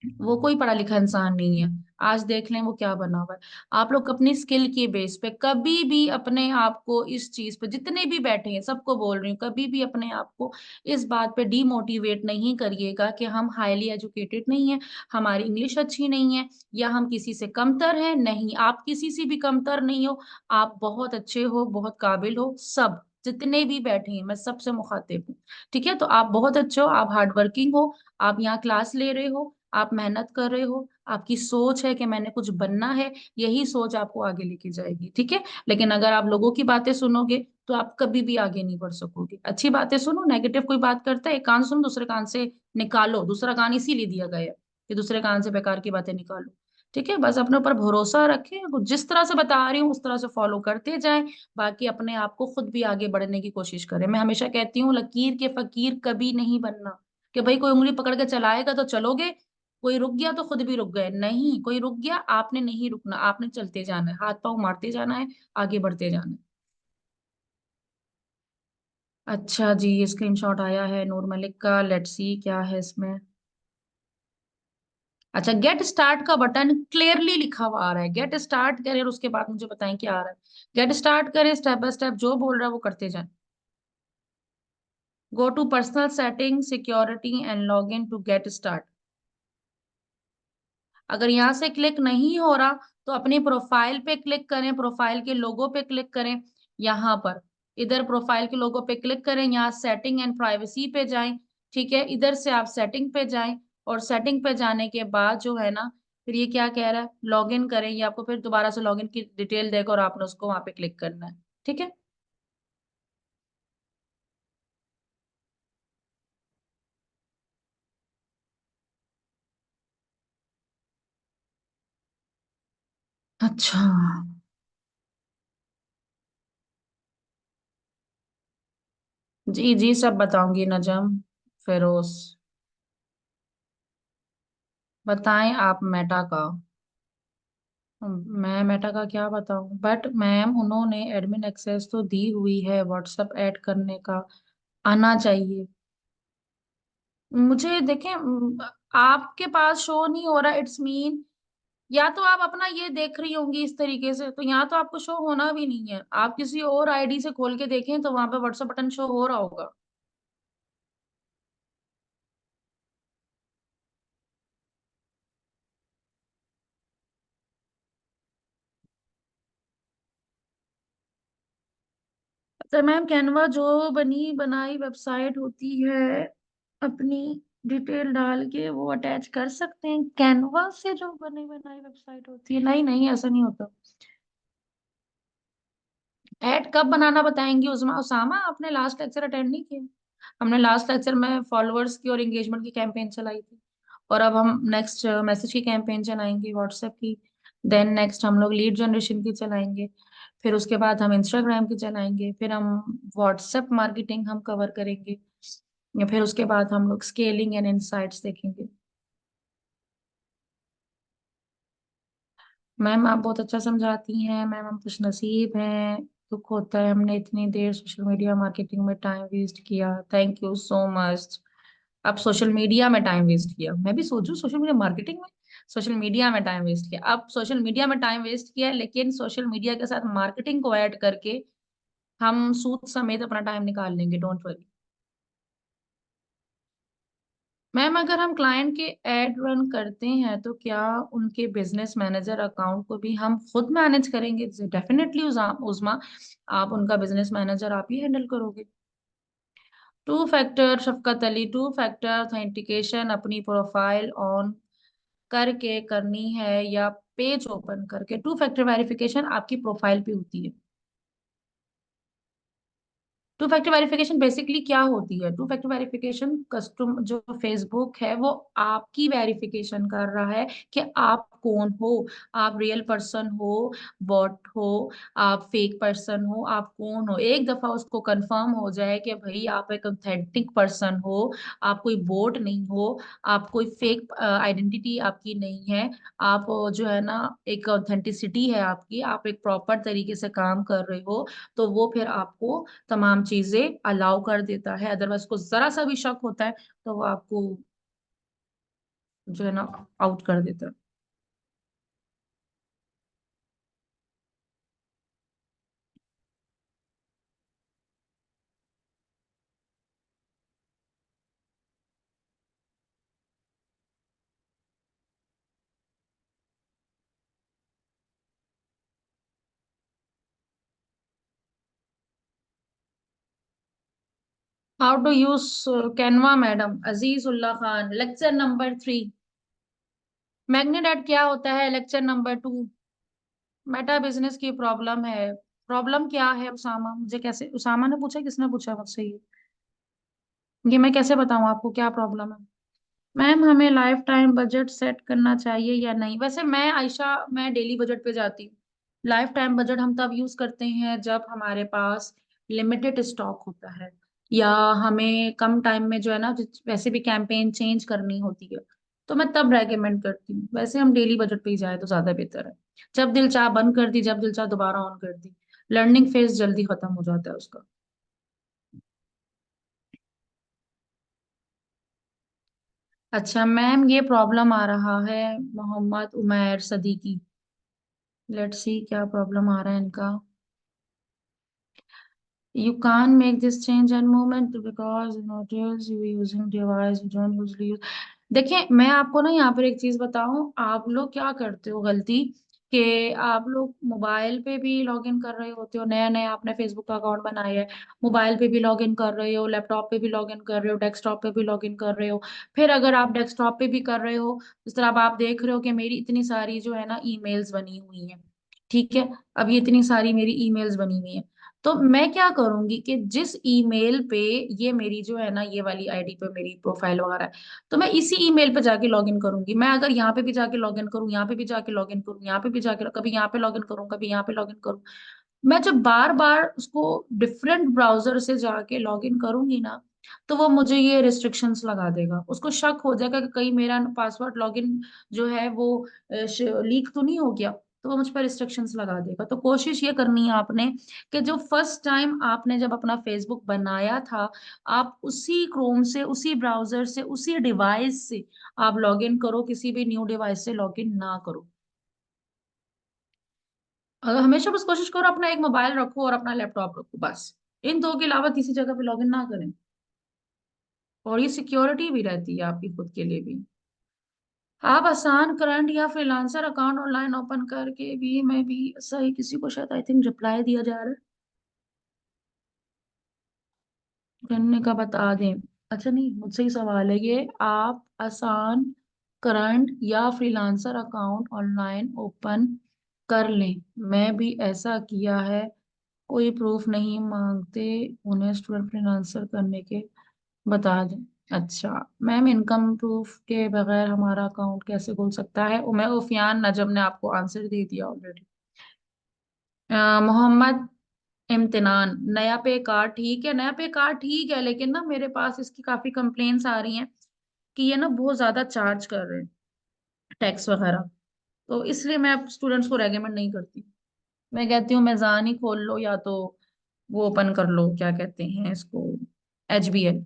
वो कोई पढ़ा लिखा इंसान नहीं है। आज देख लें वो क्या बना हुआ है। आप लोग अपनी स्किल के बेस पे कभी भी अपने आप को इस चीज पे, जितने भी बैठे हैं सबको बोल रही हूँ, कभी भी अपने आप को इस बात पे डीमोटिवेट नहीं करिएगा कि हम हाईली एजुकेटेड नहीं है, हमारी इंग्लिश अच्छी नहीं है, या हम किसी से कमतर हैं। नहीं, आप किसी से भी कमतर नहीं हो। आप बहुत अच्छे हो, बहुत काबिल हो। सब जितने भी बैठे हैं मैं सबसे मुखातिब हूँ। ठीक है, तो आप बहुत अच्छे हो, आप हार्ड वर्किंग हो, आप यहाँ क्लास ले रहे हो, आप मेहनत कर रहे हो, आपकी सोच है कि मैंने कुछ बनना है, यही सोच आपको आगे लेके जाएगी। ठीक है, लेकिन अगर आप लोगों की बातें सुनोगे तो आप कभी भी आगे नहीं बढ़ सकोगे। अच्छी बातें सुनो, नेगेटिव कोई बात करता है एक कान सुनो, दूसरे कान से निकालो। दूसरा कान इसीलिए दिया गया है कि दूसरे कान से बेकार की बातें निकालो। ठीक है, बस अपने ऊपर भरोसा रखें, जिस तरह से बता रही हूँ उस तरह से फॉलो करते जाएं। बाकी अपने आप को खुद भी आगे बढ़ने की कोशिश करें। मैं हमेशा कहती हूँ, लकीर के फकीर कभी नहीं बनना, कि भाई कोई उंगली पकड़ के चलाएगा तो चलोगे, कोई रुक गया तो खुद भी रुक गए। नहीं, कोई रुक गया, आपने नहीं रुकना, आपने चलते जाना है, हाथ पांव मारते जाना है, आगे बढ़ते जाना है। अच्छा जी, ये स्क्रीनशॉट आया है नूर मलिक का, लेट्स सी क्या है इसमें। अच्छा, गेट स्टार्ट का बटन क्लियरली लिखा हुआ आ रहा है, गेट स्टार्ट करें और उसके बाद मुझे बताएं क्या आ रहा है। गेट स्टार्ट करें, स्टेप बाय स्टेप जो बोल रहा है वो करते जाएं। Go to personal setting security and log in to get start. अगर यहाँ से क्लिक नहीं हो रहा तो अपनी प्रोफाइल पे क्लिक करें, प्रोफाइल के लोगो पे क्लिक करें। यहाँ पर इधर प्रोफाइल के लोगो पे क्लिक करें, यहाँ सेटिंग एंड प्राइवेसी पे जाएं। ठीक है, इधर से आप सेटिंग पे जाएं, और सेटिंग पे जाने के बाद जो है ना, फिर ये क्या कह रहा है, लॉग इन करें। ये आपको फिर दोबारा से लॉग इन की डिटेल देगा और आपने उसको वहां पे क्लिक करना है। ठीक है। अच्छा। जी जी, सब बताऊंगी नजम, फिरोज। बताएं आप मेटा का। मैं मेटा का क्या बताऊं, बट मैम उन्होंने एडमिन एक्सेस तो दी हुई है, व्हाट्सएप ऐड करने का आना चाहिए। मुझे देखें, आपके पास शो नहीं हो रहा, इट्स मीन या तो आप अपना ये देख रही होंगी इस तरीके से, तो यहाँ तो आपको शो होना भी नहीं है। आप किसी और आईडी से खोल के देखें तो वहां पे व्हाट्सएप बटन शो हो रहा होगा। तो मैम कैनवा जो बनी बनाई वेबसाइट होती है, अपनी डिटेल डाल के वो अटैच कर सकते हैं कैनवा से, जो बनी बनाई वेबसाइट होती है। नहीं नहीं, ऐसा नहीं होता। ऐड कब बनाना बताएंगी उस्मा उसामा, आपने लास्ट लेक्चर अटेंड नहीं किया। हमने लास्ट लेक्चर में फॉलोअर्स की और एंगेजमेंट की कैंपेन चलाई थी, और अब हम नेक्स्ट मैसेज की कैंपेन चलाएंगे व्हाट्सएप की। देन नेक्स्ट हम लोग लीड जनरेशन की चलाएंगे, फिर उसके बाद हम इंस्टाग्राम की चलाएंगे, फिर हम व्हाट्सएप मार्केटिंग हम कवर करेंगे, या फिर उसके बाद हम लोग स्केलिंग एंड इनसाइट्स देखेंगे। मैम आप बहुत अच्छा समझाती हैं मैम, हम खुश नसीब हैं। दुख होता है हमने इतनी देर सोशल मीडिया मार्केटिंग में टाइम वेस्ट किया। Thank you so much. अब सोशल मीडिया में टाइम वेस्ट किया, मैं भी सोचूं सोशल मीडिया मार्केटिंग में, सोशल मीडिया में टाइम वेस्ट किया। अब सोशल मीडिया में टाइम वेस्ट किया, लेकिन सोशल मीडिया के साथ मार्केटिंग को ऐड करके हम सूद समेत अपना टाइम निकाल लेंगे, डोंट वरी। मैम अगर हम क्लाइंट के एड रन करते हैं तो क्या उनके बिजनेस मैनेजर अकाउंट को भी हम खुद मैनेज करेंगे? डेफिनेटली उजमा, आप उनका बिजनेस मैनेजर आप ही हैंडल करोगे। टू फैक्टर शफकत अली, टू फैक्टर ऑथेंटिकेशन अपनी प्रोफाइल ऑन करके करनी है या पेज ओपन करके? टू फैक्टर वेरिफिकेशन आपकी प्रोफाइल पे होती है। टू फैक्टर वेरिफिकेशन बेसिकली क्या होती है? टू फैक्टर वेरिफिकेशन कस्टम जो फेसबुक है वो आपकी वेरिफिकेशन कर रहा है कि आप कौन हो, आप रियल पर्सन हो, बॉट हो, आप फेक पर्सन हो, आप कौन हो। एक दफा उसको कंफर्म हो जाए कि भाई आप एक ऑथेंटिक पर्सन हो, आप कोई बोट नहीं हो, आप कोई फेक आइडेंटिटी आपकी नहीं है, आप जो है ना एक ऑथेंटिसिटी है आपकी, आप एक प्रॉपर तरीके से काम कर रहे हो, तो वो फिर आपको तमाम चीजें अलाउ कर देता है। अदरवाइज को जरा सा भी शक होता है तो वो आपको जो है ना आउट कर देता है। How to use Canva madam, Aziz Ullah Khan, lecture number 3। Magnet ad क्या होता है, लेक्चर नंबर 2। मेटा बिजनेस की प्रॉब्लम है। प्रॉब्लम क्या है उसामा, मुझे कैसे, उसामा ने पूछा, किसने पूछा मुझसे ये मैं कैसे बताऊं आपको क्या प्रॉब्लम है। मैम हमें लाइफ टाइम बजट सेट करना चाहिए या नहीं, वैसे मैं आयशा, मैं डेली बजट पे जाती हूँ। लाइफ टाइम बजट हम तब यूज करते हैं जब हमारे पास लिमिटेड स्टॉक होता है, या हमें कम टाइम में जो है ना, वैसे भी कैंपेन चेंज करनी होती है, तो मैं तब रेकमेंड करती हूँ। वैसे हम डेली बजट पे ही जाए तो ज्यादा बेहतर है। जब दिल चाह बंद कर दी, जब दिल चाह दोबारा ऑन कर दी। लर्निंग फेज जल्दी खत्म हो जाता है उसका। अच्छा मैम, ये प्रॉब्लम आ रहा है मोहम्मद उमैर सदीकी। लेट्स सी क्या प्रॉब्लम आ रहा है इनका। You can't make this change and movement because you notice you using device you don't usually use। देखिए मैं आपको ना यहाँ पर एक चीज बताऊं, आप लोग क्या करते हो गलती, कि आप लोग मोबाइल पे भी लॉग इन कर रहे होते हो, नया नया आपने फेसबुक का अकाउंट बनाया है, मोबाइल पे भी लॉग इन कर रहे हो, लैपटॉप पे भी लॉग इन कर रहे हो, डेस्कटॉप पे भी लॉग इन कर रहे हो। फिर अगर आप डेस्कटॉप पे भी कर रहे हो, जिस तरह अब आप देख रहे हो कि मेरी इतनी सारी जो है ना ईमेल्स बनी हुई हैं, ठीक है, अब ये इतनी सारी मेरी ईमेल्स बनी हुई हैं, तो मैं क्या करूंगी कि जिस ईमेल पे ये मेरी जो है ना, ये वाली आईडी पे मेरी प्रोफाइल वगैरह है, तो मैं इसी ईमेल पे जाके लॉग इन करूंगी। मैं अगर यहाँ पे भी जाके लॉग इन करूँ, यहाँ पे भी जाके लॉग इन करूँ, यहाँ पे भी जाके, कभी यहाँ पे लॉग इन करूँ, कभी यहाँ पे लॉग इन करूँ, मैं जब बार बार उसको डिफरेंट ब्राउजर से जाके लॉग इन करूंगी ना, तो वो मुझे ये रिस्ट्रिक्शंस लगा देगा। उसको शक हो जाएगा कि कहीं मेरा पासवर्ड लॉगिन जो है वो लीक तो नहीं हो गया, तो वो मुझ पर रिस्ट्रिक्शंस लगा देगा। तो कोशिश ये करनी है आपने कि जो फर्स्ट टाइम आपने जब अपना फेसबुक बनाया था, आप उसी क्रोम से, उसी ब्राउजर से, उसी डिवाइस से आप लॉग इन करो, किसी भी न्यू डिवाइस से लॉग इन ना करो। अगर हमेशा बस कोशिश करो अपना एक मोबाइल रखो और अपना लैपटॉप रखो, बस इन दो के अलावा किसी जगह पे लॉगिन ना करें। और ये सिक्योरिटी भी रहती है आपकी खुद के लिए भी। आप आसान करंट या फ्रीलांसर अकाउंट ऑनलाइन ओपन करके भी, मैं भी सही, किसी को शायद आई थिंक रिप्लाई दिया जा रहा है, करने का बता दें। अच्छा नहीं, मुझसे ही सवाल है ये, आप आसान करंट या फ्रीलांसर अकाउंट ऑनलाइन ओपन कर लें, मैं भी ऐसा किया है, कोई प्रूफ नहीं मांगते, उन्हें स्टूडेंट फ्रीलांसर करने के बता दें। अच्छा मैम, इनकम प्रूफ के बगैर हमारा अकाउंट कैसे खुल सकता है, मैं उफियान नजम ने आपको आंसर दे दिया ऑलरेडी। मोहम्मद इम्तिनान, नया पे कार्ड ठीक है, नया पे कार्ड ठीक है, लेकिन ना मेरे पास इसकी काफी कंप्लेन्स आ रही हैं कि ये ना बहुत ज्यादा चार्ज कर रहे हैं, टैक्स वगैरह। तो इसलिए मैं स्टूडेंट्स को रेकमेंड नहीं करती। मैं कहती हूँ मेजान ही खोल लो, या तो वो ओपन कर लो, क्या कहते हैं इसको, HBL।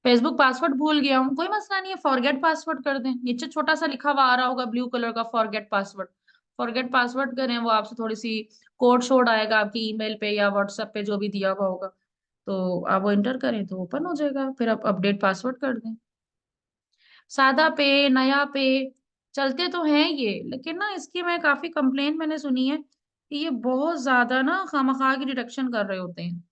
फेसबुक पासवर्ड भूल गया हूँ, कोई मसला नहीं है, फॉरगेट पासवर्ड कर दें, नीचे छोटा सा लिखा हुआ आ रहा होगा ब्लू कलर का, फॉरगेट पासवर्ड। फॉरगेट पासवर्ड करें, वो आपसे थोड़ी सी कोड शोड आएगा आपकी ईमेल पे या व्हाट्सएप पे जो भी दिया हुआ होगा, तो आप वो इंटर करें तो ओपन हो जाएगा, फिर आप अपडेट पासवर्ड कर दें। सादा पे, नया पे चलते तो हैं ये, लेकिन ना इसकी मैं काफी कंप्लेन मैंने सुनी है कि ये बहुत ज्यादा ना खामखा की डिडक्शन कर रहे होते हैं।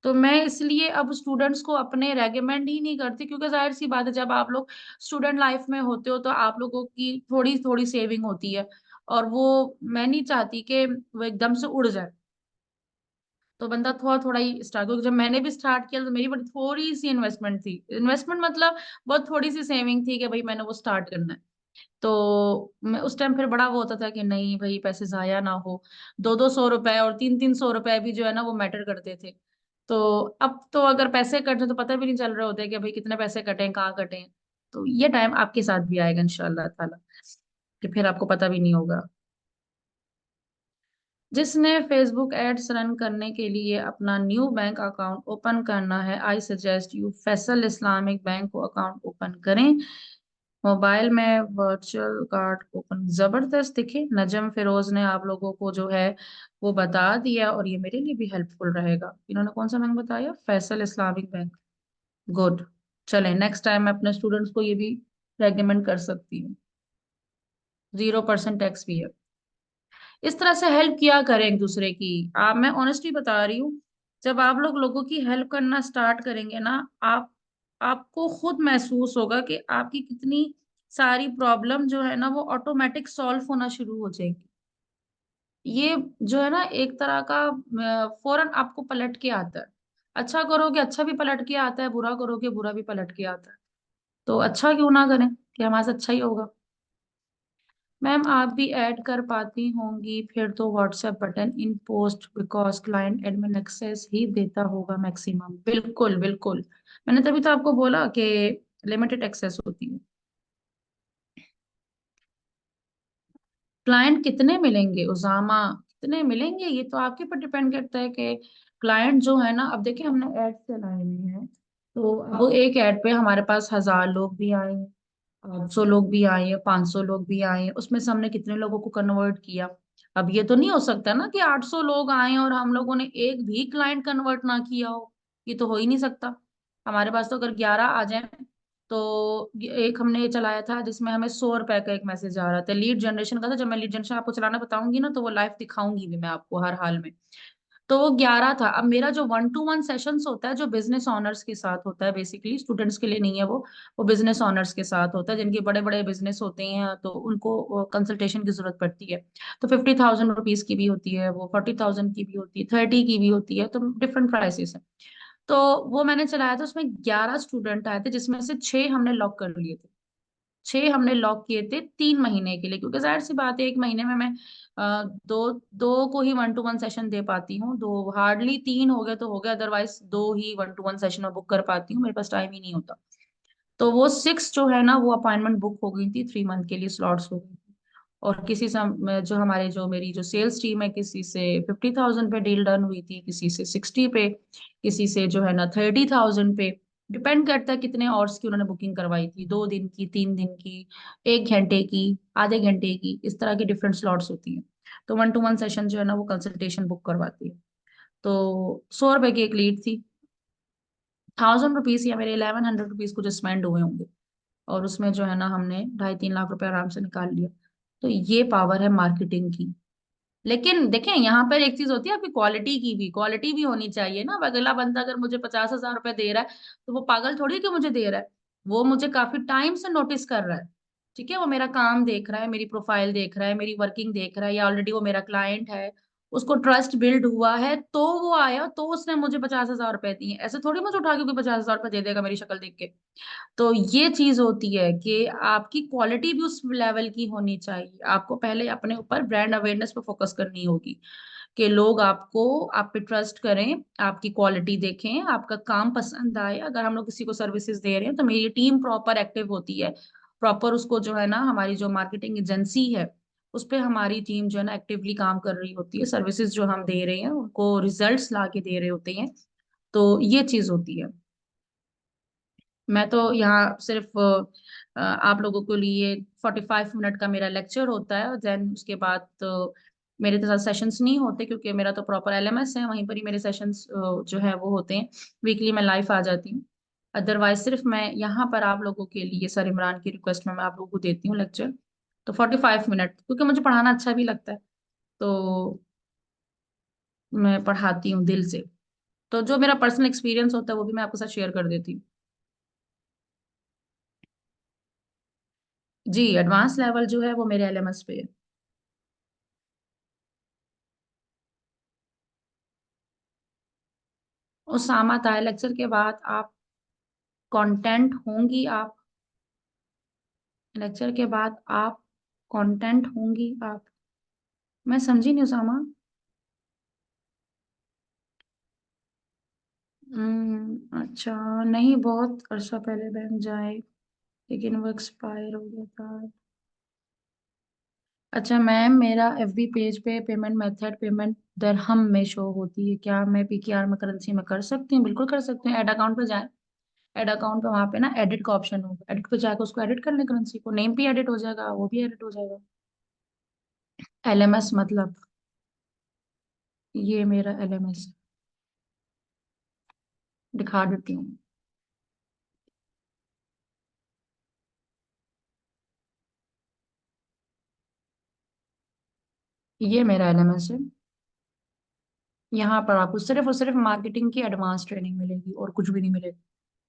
तो मैं इसलिए अब स्टूडेंट्स को अपने रेकमेंड ही नहीं करती, क्योंकि जाहिर सी बात है, जब आप लोग स्टूडेंट लाइफ में होते हो तो आप लोगों की थोड़ी थोड़ी सेविंग होती है, और वो मैं नहीं चाहती कि वो एकदम से उड़ जाए। तो बंदा थोड़ा थोड़ा ही स्टार्ट, क्योंकि जब मैंने भी स्टार्ट किया तो मेरी बड़ी थोड़ी सी इन्वेस्टमेंट थी, इन्वेस्टमेंट मतलब बहुत थोड़ी सी सेविंग थी कि भाई मैंने वो स्टार्ट करना है। तो मैं उस टाइम फिर बड़ा वो होता था कि नहीं भाई पैसे जाया ना हो, 200-200 रुपए और 300-300 रुपए भी जो है ना वो मैटर करते थे। तो अब तो अगर पैसे कट जाए तो पता भी नहीं चल रहे होते कि भाई कितने पैसे कटे हैं, कहाँ कटे हैं। तो ये टाइम आपके साथ भी आएगा इंशाल्लाह ताला, कि फिर आपको पता भी नहीं होगा। जिसने फेसबुक एड्स रन करने के लिए अपना न्यू बैंक अकाउंट ओपन करना है, I suggest you Faisal Islamic bank को अकाउंट ओपन करें। मोबाइल में वर्चुअल कार्ड ओपन, जबरदस्त। दिखे नजम फिरोज ने आप लोगों को जो है वो बता दिया, और ये मेरे लिए भी हेल्पफुल रहेगा। इन्होंने कौन सा बैंक बताया, फैसल इस्लामिक बैंक। गुड। चलें नेक्स्ट टाइम मैं अपने स्टूडेंट्स को ये भी रेकमेंड कर सकती हूँ। 0% टैक्स भी है। इस तरह से हेल्प किया करें एक दूसरे की। आप, मैं ऑनेस्टली बता रही हूँ, जब आप लोग लोगों की हेल्प करना स्टार्ट करेंगे ना, आप आपको खुद महसूस होगा कि आपकी कितनी सारी प्रॉब्लम जो है ना वो ऑटोमेटिक सॉल्व होना शुरू हो जाएगी। ये जो है ना एक तरह का फौरन आपको पलट के आता है। अच्छा करोगे अच्छा भी पलट के आता है, बुरा करोगे बुरा भी पलट के आता है। तो अच्छा क्यों ना करें, कि हमारे साथ अच्छा ही होगा। मैम आप भी ऐड कर पाती होंगी फिर तो WhatsApp button in post, because client admin access ही देता होगा मैक्सिमम। बिल्कुल बिल्कुल, मैंने तभी तो आपको बोला कि लिमिटेड एक्सेस होती है। क्लाइंट कितने मिलेंगे उजामा, कितने मिलेंगे ये तो आपके पर डिपेंड करता है कि क्लाइंट जो है ना, अब देखिए हमने एड चलाए हुए हैं, तो अब एक ऐड पे हमारे पास 1,000 लोग भी आए हैं, 800 लोग भी आए हैं, 500 लोग भी आए हैं, उसमें से हमने कितने लोगों को कन्वर्ट किया। अब ये तो नहीं हो सकता ना कि 800 लोग आए और हम लोगों ने एक भी क्लाइंट कन्वर्ट ना किया हो। ये तो हो ही नहीं सकता। हमारे पास तो अगर 11 आ जाए, तो एक हमने ये चलाया था जिसमें हमें 100 रुपए का एक मैसेज आ रहा था, लीड जनरेशन का था। जब मैं लीड जनरेशन आपको चलाना बताऊंगी ना, तो वो लाइव दिखाऊंगी भी मैं आपको हर हाल में। तो वो 11 था। अब मेरा जो 1-to-1 सेशंस होता है, जो बिजनेस ऑनर्स के साथ होता है, बेसिकली स्टूडेंट्स के लिए नहीं है वो बिजनेस ऑनर्स के साथ होता है, जिनके बड़े बड़े बिजनेस होते हैं, तो उनको कंसल्टेशन की जरूरत पड़ती है। तो 50,000 रुपीज की भी होती है, वो 40,000 की भी होती है, 30 की भी होती है, तो डिफरेंट प्राइसेस है। तो वो मैंने चलाया था, उसमें 11 स्टूडेंट आए थे, जिसमें से 6 हमने लॉक कर लिए थे। 6 हमने लॉक किए थे 3 महीने के लिए, क्योंकि जाहिर सी बात है 1 महीने में मैं दो दो को ही 1-to-1 सेशन दे पाती हूँ। दो हार्डली, 3 हो गए तो हो गए, अदरवाइज दो ही 1-to-1 सेशन में बुक कर पाती हूँ, मेरे पास टाइम ही नहीं होता। तो वो 6 जो है ना, वो अपॉइंटमेंट बुक हो गई थी, 3 मंथ के लिए स्लॉट्स हो गई थी। और किसी से जो हमारे जो मेरी जो सेल्स टीम है, किसी से 50,000 पे डील डन हुई थी, किसी से 60 पे, किसी से जो है ना 30,000 पे। डिपेंड करता है कितने आवर्स की उन्होंने बुकिंग करवाई थी, 2 दिन की, 3 दिन की, 1 घंटे की, आधे घंटे की, इस तरह की डिफरेंट स्लॉट्स होती हैं। तो 1-to-1 सेशन जो है ना वो कंसल्टेशन बुक करवाती है। तो 100 रुपए की एक लीड थी। 1,000 रुपीज या मेरे 1,100 रुपीज कुछ स्पेंड हुए होंगे, और उसमें जो है ना हमने 2.5-3 लाख रुपए आराम से निकाल लिया। तो ये पावर है मार्केटिंग की। लेकिन देखें, यहाँ पर एक चीज होती है, आपकी क्वालिटी भी होनी चाहिए ना। अब अगला बंदा अगर मुझे 50,000 रुपए दे रहा है, तो वो पागल थोड़ी है कि मुझे दे रहा है। वो मुझे काफी टाइम से नोटिस कर रहा है। ठीक है, वो मेरा काम देख रहा है, मेरी प्रोफाइल देख रहा है, मेरी वर्किंग देख रहा है, या ऑलरेडी वो मेरा क्लाइंट है, उसको ट्रस्ट बिल्ड हुआ है, तो वो आया, तो उसने मुझे 50,000 रुपए दिए। ऐसे थोड़ी मुझे उठा के कोई 50,000 रुपए दे देगा मेरी शक्ल देख के। तो ये चीज होती है कि आपकी क्वालिटी भी उस लेवल की होनी चाहिए। आपको पहले अपने ऊपर ब्रांड अवेयरनेस पे फोकस करनी होगी, कि लोग आपको, आप पे ट्रस्ट करें, आपकी क्वालिटी देखें, आपका काम पसंद आए। अगर हम लोग किसी को सर्विसेज दे रहे हैं, तो मेरी टीम प्रॉपर एक्टिव होती है, प्रॉपर उसको जो है ना, हमारी जो मार्केटिंग एजेंसी है, उस पे हमारी टीम जो है ना एक्टिवली काम कर रही होती है। सर्विसेज जो हम दे रहे हैं उनको रिजल्ट्स ला के दे रहे होते हैं। तो ये चीज होती है। मैं तो यहाँ सिर्फ आप लोगों के लिए 45 मिनट का मेरा लेक्चर होता है, और देन उसके बाद तो मेरे तो साथ सेशंस नहीं होते, क्योंकि मेरा तो प्रॉपर एलएमएस है, वहीं पर ही मेरे सेशंस जो है वो होते हैं। वीकली मैं लाइव आ जाती हूँ। अदरवाइज सिर्फ मैं यहाँ पर आप लोगों के लिए, सर इमरान की रिक्वेस्ट में मैं आप लोगों को देती हूँ लेक्चर। तो 45 मिनट, क्योंकि मुझे पढ़ाना अच्छा भी लगता है, तो मैं पढ़ाती हूँ दिल से। तो जो मेरा पर्सनल एक्सपीरियंस होता है वो भी मैं आपके साथ शेयर कर देती हूँ। जी, एडवांस लेवल जो है वो मेरे एलएमएस पे है। उसामा था लेक्चर के बाद आप कंटेंट होंगी आप, लेक्चर के बाद आप कंटेंट होंगी आप। मैं समझी नहीं उसामा। अच्छा, नहीं, बहुत अर्सा पहले बैंक जाए, लेकिन वो एक्सपायर हो गया था। अच्छा मैम, मेरा एफबी पेज पे पेमेंट मेथड, पेमेंट दरहम में शो होती है, क्या मैं पीकेआर में करेंसी में कर सकती हूँ? बिल्कुल कर सकते हैं। ऐड अकाउंट पे जाए, एड अकाउंट पे वहां पे ना एडिट का ऑप्शन होगा, एडिट पे जाकर उसको एडिट कर ले, करेंसी को, नेम भी एडिट हो जाएगा, वो भी एडिट हो जाएगा। एलएमएस मतलब, ये मेरा एलएमएस दिखा देती हूँ। ये मेरा एलएमएस है। यहाँ पर आपको सिर्फ और सिर्फ मार्केटिंग की एडवांस ट्रेनिंग मिलेगी और कुछ भी नहीं मिलेगा।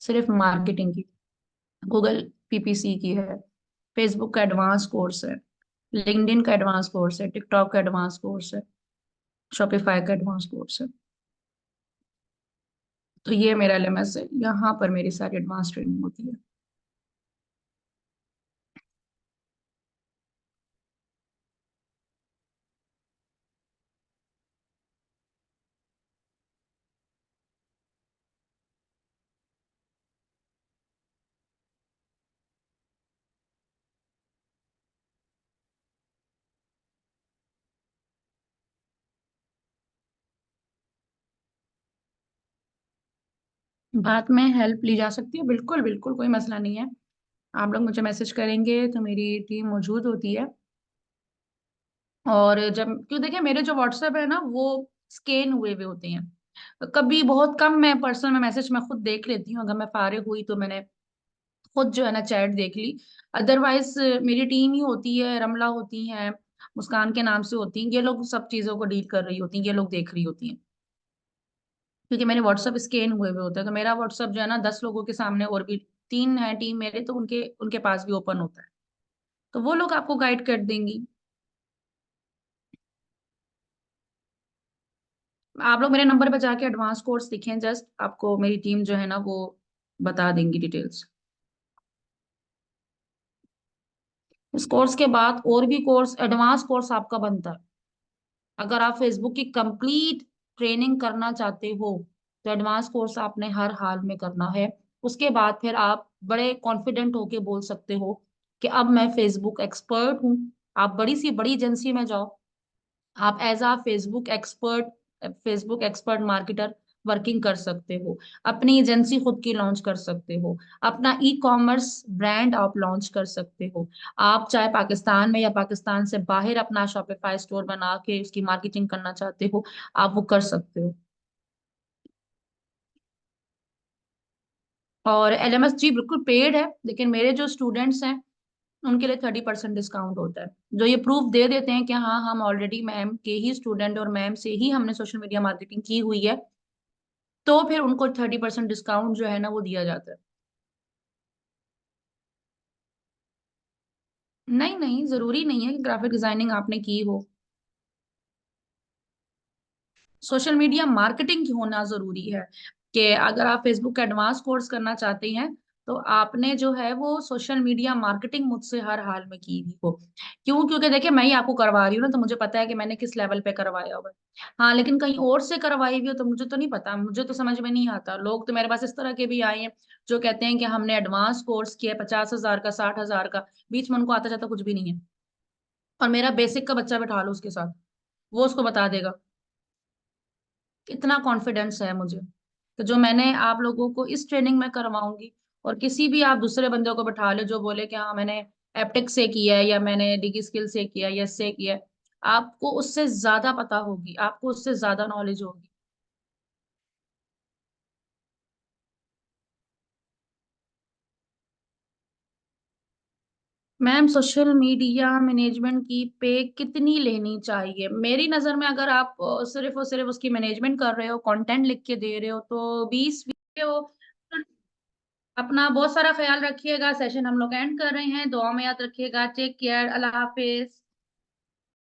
सिर्फ मार्केटिंग की। गूगल पीपीसी की है। फेसबुक का एडवांस कोर्स है। लिंक्डइन का एडवांस कोर्स है। टिकटॉक का एडवांस कोर्स है। शॉपिफाई का एडवांस कोर्स है। तो ये मेरा एलएमएस है, यहाँ पर मेरी सारी एडवांस ट्रेनिंग होती है। बात में हेल्प ली जा सकती है, बिल्कुल बिल्कुल, कोई मसला नहीं है। आप लोग मुझे मैसेज करेंगे तो मेरी टीम मौजूद होती है। और जब क्यों देखिए, मेरे जो व्हाट्सएप है ना वो स्कैन हुए हुए होते हैं। कभी बहुत कम मैं पर्सनल में मैसेज मैं खुद देख लेती हूँ, अगर मैं फारिग हुई तो मैंने खुद जो है ना चैट देख ली। अदरवाइज मेरी टीम ही होती है, रमला होती है, मुस्कान के नाम से होती हैं, ये लोग सब चीजों को डील कर रही होती हैं, ये लोग देख रही होती हैं। क्योंकि मैंने व्हाट्सएप स्कैन हुए हुए होता है, तो मेरा व्हाट्सएप जो है ना 10 लोगों के सामने, और भी तीन है टीम मेरे, तो उनके उनके पास भी ओपन होता है। तो वो लोग आपको गाइड कर देंगी। आप लोग मेरे नंबर पे जाके एडवांस कोर्स दिखें, जस्ट आपको मेरी टीम जो है ना वो बता देंगी डिटेल्स। इस कोर्स के बाद और भी कोर्स, एडवांस कोर्स आपका बनता है। अगर आप फेसबुक की कंप्लीट ट्रेनिंग करना चाहते हो तो एडवांस कोर्स आपने हर हाल में करना है। उसके बाद फिर आप बड़े कॉन्फिडेंट होके बोल सकते हो कि अब मैं फेसबुक एक्सपर्ट हूँ। आप बड़ी सी बड़ी एजेंसी में जाओ, आप as a Facebook expert marketer working कर सकते हो। अपनी एजेंसी खुद की लॉन्च कर सकते हो। अपना ई कॉमर्स ब्रांड आप लॉन्च कर सकते हो। आप चाहे पाकिस्तान में या पाकिस्तान से बाहर अपना शॉपिफाई स्टोर बना के उसकी मार्केटिंग करना चाहते हो, आप वो कर सकते हो। और एलएमएस जी बिल्कुल पेड है, लेकिन मेरे जो स्टूडेंट्स हैं उनके लिए 30% डिस्काउंट होता है। जो ये प्रूफ दे देते हैं कि हाँ हम ऑलरेडी मैम के ही स्टूडेंट और मैम से ही हमने सोशल मीडिया मार्केटिंग की हुई है, तो फिर उनको 30% डिस्काउंट जो है ना वो दिया जाता है। नहीं नहीं, जरूरी नहीं है कि ग्राफिक डिजाइनिंग आपने की हो। सोशल मीडिया मार्केटिंग होना जरूरी है। कि अगर आप फेसबुक का एडवांस कोर्स करना चाहते हैं तो आपने जो है वो सोशल मीडिया मार्केटिंग मुझसे हर हाल में की हुई हो। क्यों? क्योंकि देखिए मैं ही आपको करवा रही हूँ ना, तो मुझे पता है कि मैंने किस लेवल पे करवाया हुआ है। हाँ, लेकिन कहीं और से करवाई हुई हो तो मुझे तो नहीं पता, मुझे तो समझ में नहीं आता। लोग तो मेरे पास इस तरह के भी आए हैं जो कहते हैं कि हमने एडवांस कोर्स किया 50,000 का, 60,000 का, बीच में उनको आता जाता कुछ भी नहीं है। और मेरा बेसिक का बच्चा बैठा लो उसके साथ, वो उसको बता देगा। इतना कॉन्फिडेंस है मुझे। तो जो मैंने आप लोगों को इस ट्रेनिंग में करवाऊंगी, और किसी भी आप दूसरे बंदे को बैठा लो जो बोले कि हाँ मैंने एप्टेक से किया है या मैंने डिगी स्किल से किया है या इससे किया है, आपको उससे ज्यादा पता होगी, आपको उससे ज्यादा नॉलेज होगी। मैम सोशल मीडिया मैनेजमेंट की पे कितनी लेनी चाहिए? मेरी नजर में अगर आप सिर्फ और सिर्फ उसकी मैनेजमेंट कर रहे हो, कंटेंट लिख के दे रहे हो, तो 20 हो। अपना बहुत सारा ख्याल रखिएगा। सेशन हम लोग एंड कर रहे हैं, दुआ में याद रखिएगा। टेक केयर, अल्लाह हाफिज।